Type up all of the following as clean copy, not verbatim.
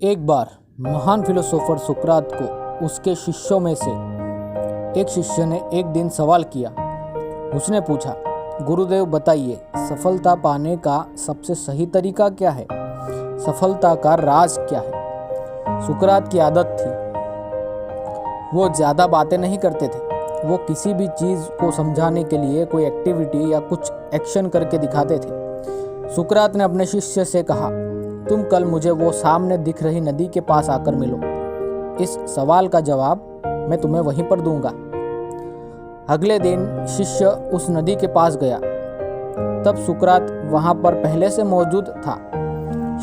एक बार महान फिलोसोफर सुकरात को उसके शिष्यों में से एक शिष्य ने एक दिन सवाल किया। उसने पूछा, गुरुदेव बताइए, सफलता पाने का सबसे सही तरीका क्या है? सफलता का राज क्या है? सुकरात की आदत थी, वो ज़्यादा बातें नहीं करते थे। वो किसी भी चीज़ को समझाने के लिए कोई एक्टिविटी या कुछ एक्शन करके दिखाते थे। सुकरात ने अपने शिष्य से कहा, तुम कल मुझे वो सामने दिख रही नदी के पास आकर मिलो। इस सवाल का जवाब मैं तुम्हें वहीं पर दूंगा। अगले दिन शिष्य उस नदी के पास गया। तब सुकरात वहां पर पहले से मौजूद था।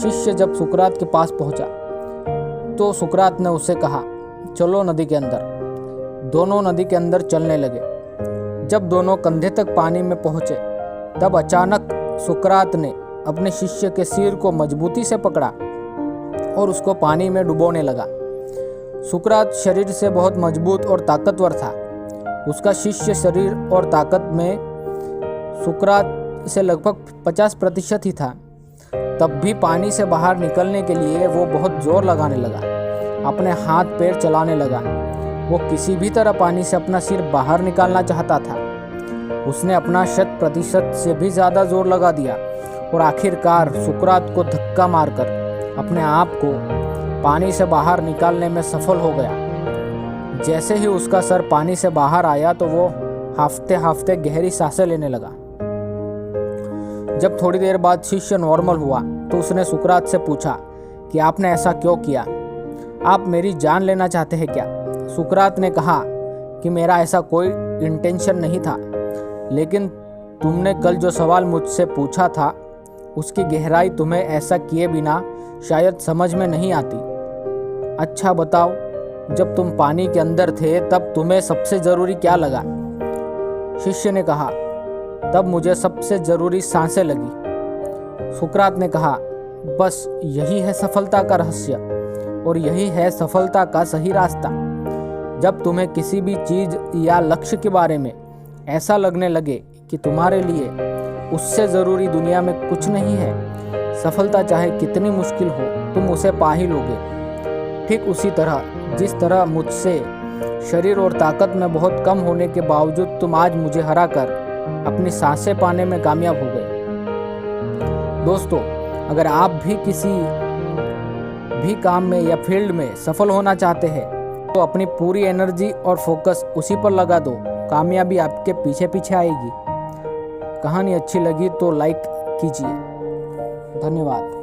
शिष्य जब सुकरात के पास पहुंचा तो सुकरात ने उससे कहा, चलो नदी के अंदर। दोनों नदी के अंदर चलने लगे। जब दोनों कंधे तक पानी में पहुंचे तब अचानक सुकरात ने अपने शिष्य के सिर को मजबूती से पकड़ा और उसको पानी में डुबोने लगा। सुकरात शरीर से बहुत मजबूत और ताकतवर था। उसका शिष्य शरीर और ताकत में सुकरात से लगभग 50% ही था। तब भी पानी से बाहर निकलने के लिए वो बहुत जोर लगाने लगा, अपने हाथ पैर चलाने लगा। वो किसी भी तरह पानी से अपना सिर बाहर निकालना चाहता था। उसने अपना 100% से भी ज़्यादा जोर लगा दिया और आखिरकार सुकरात को धक्का मारकर अपने आप को पानी से बाहर निकालने में सफल हो गया। जैसे ही उसका सर पानी से बाहर आया तो वो हांफते हांफते गहरी सांसें लेने लगा। जब थोड़ी देर बाद शिष्य नॉर्मल हुआ तो उसने सुकरात से पूछा कि आपने ऐसा क्यों किया? आप मेरी जान लेना चाहते हैं क्या? सुकरात ने कहा कि मेरा ऐसा कोई इंटेंशन नहीं था, लेकिन तुमने कल जो सवाल मुझसे पूछा था उसकी गहराई तुम्हें ऐसा किए बिना शायद समझ में नहीं आती। अच्छा बताओ, जब तुम पानी के अंदर थे तब तुम्हें सबसे ज़रूरी क्या लगा? शिष्य ने कहा, तब मुझे सबसे ज़रूरी सांसें लगी। सुकरात ने कहा, बस यही है सफलता का रहस्य और यही है सफलता का सही रास्ता। जब तुम्हें किसी भी चीज़ या लक्ष्य के बारे में ऐसा लगने लगे कि तुम्हारे लिए उससे ज़रूरी दुनिया में कुछ नहीं है, सफलता चाहे कितनी मुश्किल हो तुम उसे पा ही लोगे। ठीक उसी तरह जिस तरह मुझसे शरीर और ताकत में बहुत कम होने के बावजूद तुम आज मुझे हराकर अपनी सांसें पाने में कामयाब हो गए। दोस्तों, अगर आप भी किसी भी काम में या फील्ड में सफल होना चाहते हैं तो अपनी पूरी एनर्जी और फोकस उसी पर लगा दो। कामयाबी आपके पीछे पीछे आएगी। कहानी अच्छी लगी तो लाइक कीजिए। धन्यवाद।